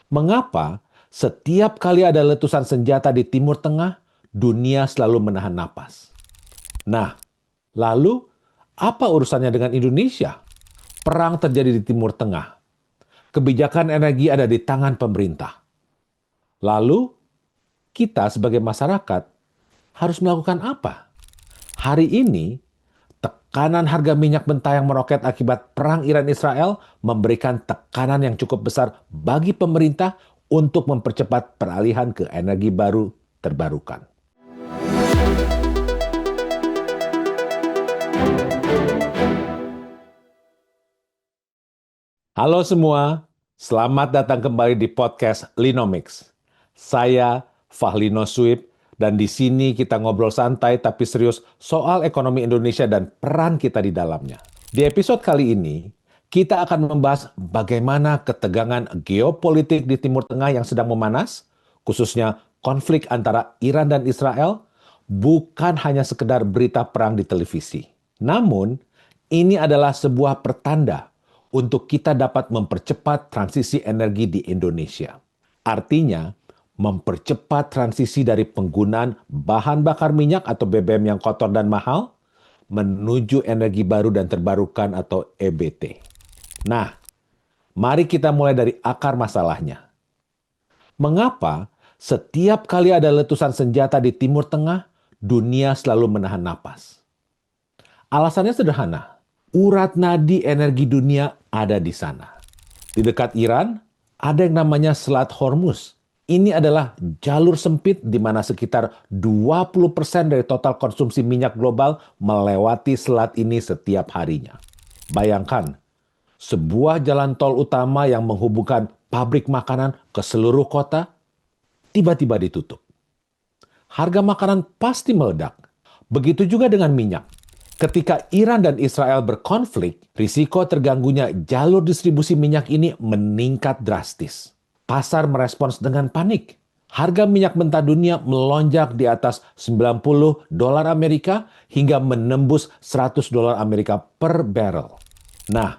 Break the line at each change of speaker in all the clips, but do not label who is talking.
Mengapa setiap kali ada letusan senjata di Timur Tengah, dunia selalu menahan napas? Nah, lalu apa urusannya dengan Indonesia? Perang terjadi di Timur Tengah. Kebijakan energi ada di tangan pemerintah. Lalu, kita sebagai masyarakat harus melakukan apa? Hari ini, tekanan harga minyak mentah yang meroket akibat perang Iran-Israel memberikan tekanan yang cukup besar bagi pemerintah untuk mempercepat peralihan ke energi baru terbarukan. Halo semua, selamat datang kembali di podcast Linomics. Saya Fahlino Suib, dan di sini kita ngobrol santai tapi serius soal ekonomi Indonesia dan peran kita di dalamnya. Di episode kali ini, kita akan membahas bagaimana ketegangan geopolitik di Timur Tengah yang sedang memanas, khususnya konflik antara Iran dan Israel, bukan hanya sekedar berita perang di televisi. Namun, ini adalah sebuah pertanda untuk kita dapat mempercepat transisi energi di Indonesia. Artinya, mempercepat transisi dari penggunaan bahan bakar minyak atau BBM yang kotor dan mahal menuju energi baru dan terbarukan atau EBT. Nah, mari kita mulai dari akar masalahnya. Mengapa setiap kali ada letusan senjata di Timur Tengah, dunia selalu menahan napas? Alasannya sederhana. Urat nadi energi dunia ada di sana. Di dekat Iran, ada yang namanya Selat Hormuz. Ini adalah jalur sempit di mana sekitar 20% dari total konsumsi minyak global melewati selat ini setiap harinya. Bayangkan, sebuah jalan tol utama yang menghubungkan pabrik makanan ke seluruh kota tiba-tiba ditutup. Harga makanan pasti meledak. Begitu juga dengan minyak. Ketika Iran dan Israel berkonflik, risiko terganggunya jalur distribusi minyak ini meningkat drastis. Pasar merespons dengan panik. Harga minyak mentah dunia melonjak di atas $90 Amerika hingga menembus $100 Amerika per barrel. Nah,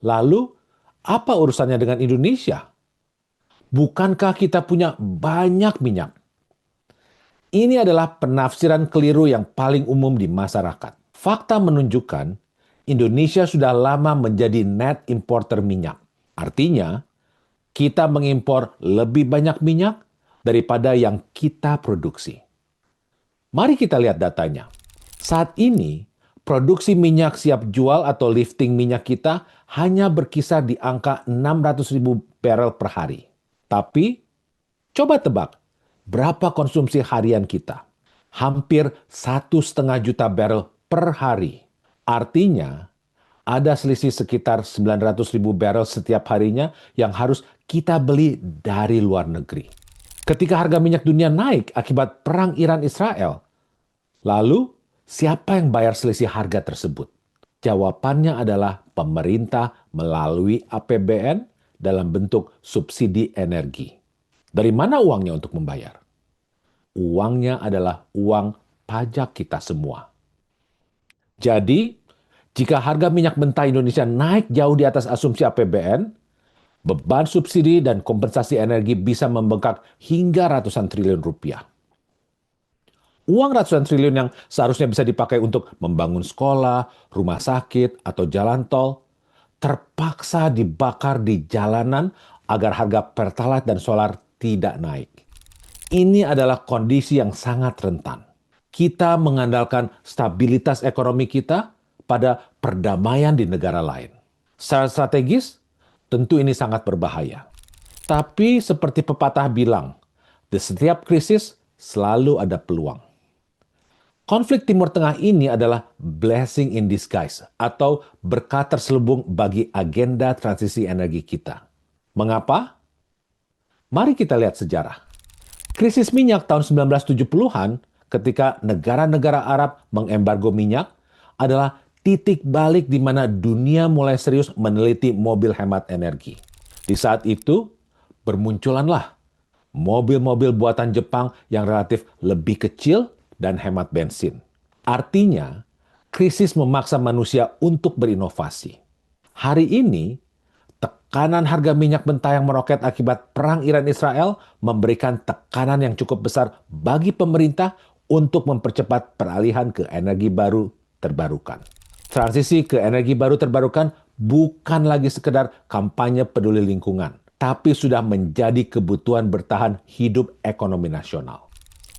lalu apa urusannya dengan Indonesia? Bukankah kita punya banyak minyak? Ini adalah penafsiran keliru yang paling umum di masyarakat. Fakta menunjukkan Indonesia sudah lama menjadi net importer minyak. Artinya, kita mengimpor lebih banyak minyak daripada yang kita produksi. Mari kita lihat datanya. Saat ini, produksi minyak siap jual atau lifting minyak kita hanya berkisar di angka 600.000 barrel per hari. Tapi, coba tebak, berapa konsumsi harian kita? Hampir 1,5 juta barrel per hari. Artinya, ada selisih sekitar 900.000 barrel setiap harinya yang harus kita beli dari luar negeri. Ketika harga minyak dunia naik akibat perang Iran-Israel, lalu siapa yang bayar selisih harga tersebut? Jawabannya adalah pemerintah melalui APBN dalam bentuk subsidi energi. Dari mana uangnya untuk membayar? Uangnya adalah uang pajak kita semua. Jadi, jika harga minyak mentah Indonesia naik jauh di atas asumsi APBN, beban subsidi dan kompensasi energi bisa membengkak hingga ratusan triliun rupiah. Uang ratusan triliun yang seharusnya bisa dipakai untuk membangun sekolah, rumah sakit, atau jalan tol, terpaksa dibakar di jalanan agar harga Pertalite dan solar tidak naik. Ini adalah kondisi yang sangat rentan. Kita mengandalkan stabilitas ekonomi kita pada perdamaian di negara lain. Secara strategis, tentu ini sangat berbahaya. Tapi seperti pepatah bilang, di setiap krisis selalu ada peluang. Konflik Timur Tengah ini adalah blessing in disguise atau berkat terselubung bagi agenda transisi energi kita. Mengapa? Mari kita lihat sejarah. Krisis minyak tahun 1970-an ketika negara-negara Arab mengembargo minyak adalah titik balik di mana dunia mulai serius meneliti mobil hemat energi. Di saat itu, bermunculanlah mobil-mobil buatan Jepang yang relatif lebih kecil dan hemat bensin. Artinya, krisis memaksa manusia untuk berinovasi. Hari ini, Tekanan harga minyak mentah yang meroket akibat perang Iran-Israel memberikan tekanan yang cukup besar bagi pemerintah untuk mempercepat peralihan ke energi baru terbarukan. Transisi ke energi baru terbarukan bukan lagi sekedar kampanye peduli lingkungan, tapi sudah menjadi kebutuhan bertahan hidup ekonomi nasional.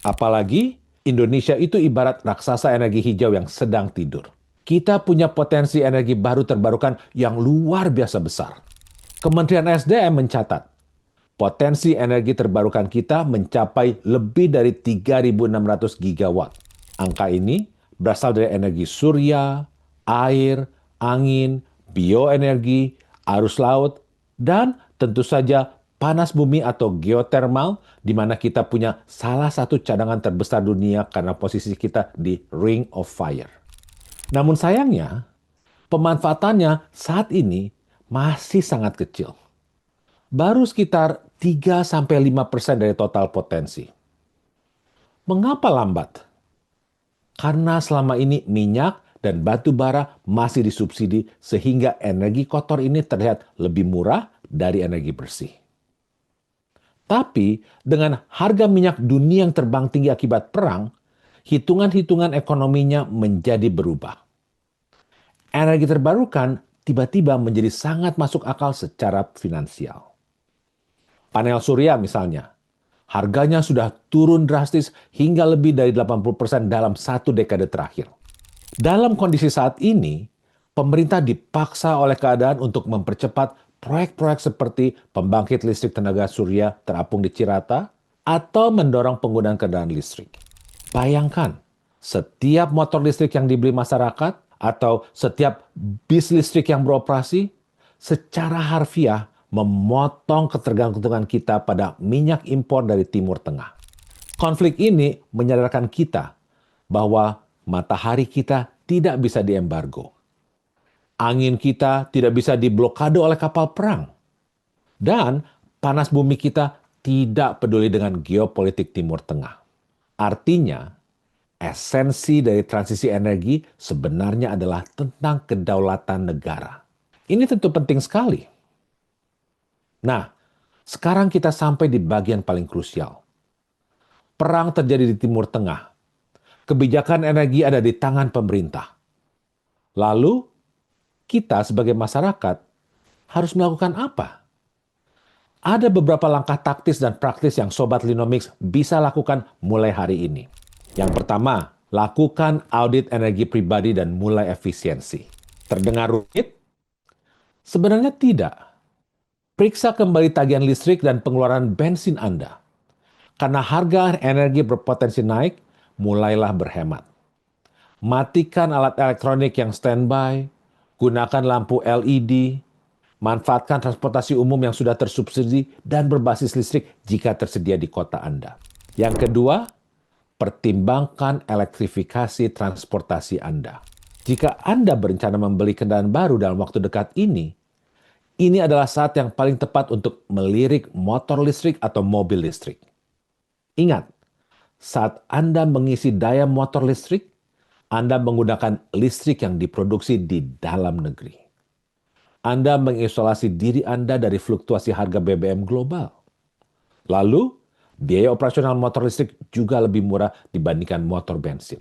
Apalagi Indonesia itu ibarat raksasa energi hijau yang sedang tidur. Kita punya potensi energi baru terbarukan yang luar biasa besar. Kementerian SDM mencatat, potensi energi terbarukan kita mencapai lebih dari 3.600 gigawatt. Angka ini berasal dari energi surya, air, angin, bioenergi, arus laut, dan tentu saja panas bumi atau geothermal, di mana kita punya salah satu cadangan terbesar dunia karena posisi kita di Ring of Fire. Namun sayangnya, pemanfaatannya saat ini masih sangat kecil. Baru sekitar 3-5% dari total potensi. Mengapa lambat? Karena selama ini minyak dan batu bara masih disubsidi sehingga energi kotor ini terlihat lebih murah dari energi bersih. Tapi dengan harga minyak dunia yang terbang tinggi akibat perang, hitungan-hitungan ekonominya menjadi berubah. Energi terbarukan tiba-tiba menjadi sangat masuk akal secara finansial. Panel surya misalnya, harganya sudah turun drastis hingga lebih dari 80% dalam satu dekade terakhir. Dalam kondisi saat ini, pemerintah dipaksa oleh keadaan untuk mempercepat proyek-proyek seperti pembangkit listrik tenaga surya terapung di Cirata atau mendorong penggunaan kendaraan listrik. Bayangkan, setiap motor listrik yang dibeli masyarakat atau setiap bis listrik yang beroperasi secara harfiah memotong ketergantungan kita pada minyak impor dari Timur Tengah. Konflik ini menyadarkan kita bahwa matahari kita tidak bisa diembargo. Angin kita tidak bisa diblokade oleh kapal perang. Dan panas bumi kita tidak peduli dengan geopolitik Timur Tengah. Artinya, esensi dari transisi energi sebenarnya adalah tentang kedaulatan negara. Ini tentu penting sekali. Nah, sekarang kita sampai di bagian paling krusial. Perang terjadi di Timur Tengah. Kebijakan energi ada di tangan pemerintah. Lalu, kita sebagai masyarakat harus melakukan apa? Ada beberapa langkah taktis dan praktis yang Sobat Linomics bisa lakukan mulai hari ini. Yang pertama, lakukan audit energi pribadi dan mulai efisiensi. Terdengar rumit? Sebenarnya tidak. Periksa kembali tagihan listrik dan pengeluaran bensin Anda. Karena harga energi berpotensi naik, mulailah berhemat. Matikan alat elektronik yang standby, gunakan lampu LED, manfaatkan transportasi umum yang sudah tersubsidi dan berbasis listrik jika tersedia di kota Anda. Yang kedua, pertimbangkan elektrifikasi transportasi Anda. Jika Anda berencana membeli kendaraan baru dalam waktu dekat ini adalah saat yang paling tepat untuk melirik motor listrik atau mobil listrik. Ingat, saat Anda mengisi daya motor listrik, Anda menggunakan listrik yang diproduksi di dalam negeri. Anda mengisolasi diri Anda dari fluktuasi harga BBM global. Lalu, biaya operasional motor listrik juga lebih murah dibandingkan motor bensin.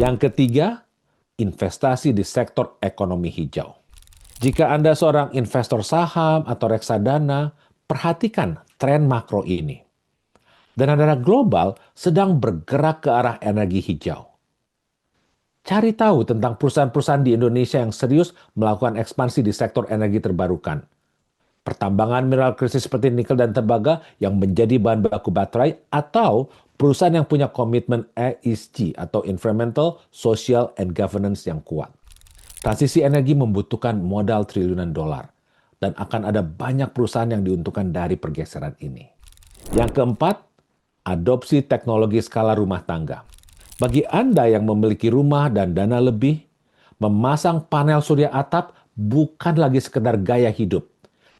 Yang ketiga, investasi di sektor ekonomi hijau. Jika Anda seorang investor saham atau reksadana, perhatikan tren makro ini. Dana-dana global sedang bergerak ke arah energi hijau. Cari tahu tentang perusahaan-perusahaan di Indonesia yang serius melakukan ekspansi di sektor energi terbarukan. Pertambangan mineral krisis seperti nikel dan tembaga yang menjadi bahan baku baterai atau perusahaan yang punya komitmen ESG atau Environmental, Social, and Governance yang kuat. Transisi energi membutuhkan modal triliunan dolar dan akan ada banyak perusahaan yang diuntungkan dari pergeseran ini. Yang keempat, adopsi teknologi skala rumah tangga. Bagi Anda yang memiliki rumah dan dana lebih, memasang panel surya atap bukan lagi sekedar gaya hidup,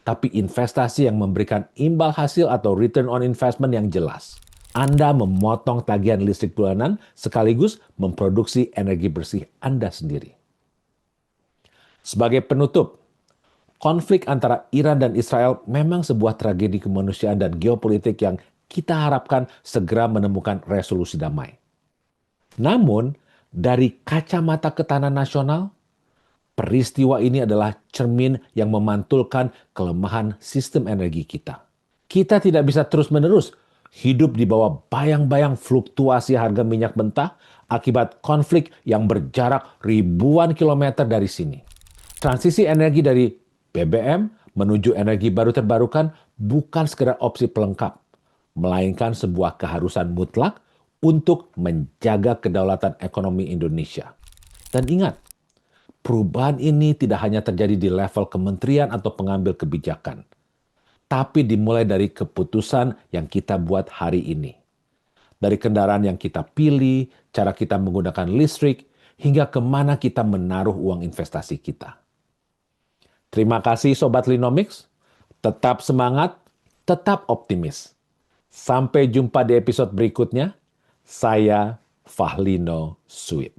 tapi investasi yang memberikan imbal hasil atau return on investment yang jelas. Anda memotong tagihan listrik bulanan sekaligus memproduksi energi bersih Anda sendiri. Sebagai penutup, Konflik antara Iran dan Israel memang sebuah tragedi kemanusiaan dan geopolitik yang kita harapkan segera menemukan resolusi damai. Namun, dari kacamata ketahanan nasional, peristiwa ini adalah cermin yang memantulkan kelemahan sistem energi kita. Kita tidak bisa terus-menerus hidup di bawah bayang-bayang fluktuasi harga minyak mentah akibat konflik yang berjarak ribuan kilometer dari sini. Transisi energi dari BBM menuju energi baru terbarukan bukan sekedar opsi pelengkap, melainkan sebuah keharusan mutlak untuk menjaga kedaulatan ekonomi Indonesia. Dan ingat, perubahan ini tidak hanya terjadi di level kementerian atau pengambil kebijakan, tapi dimulai dari keputusan yang kita buat hari ini. Dari kendaraan yang kita pilih, cara kita menggunakan listrik, hingga kemana kita menaruh uang investasi kita. Terima kasih Sobat Linomics, tetap semangat, tetap optimis. Sampai jumpa di episode berikutnya, saya Fahlino Suit.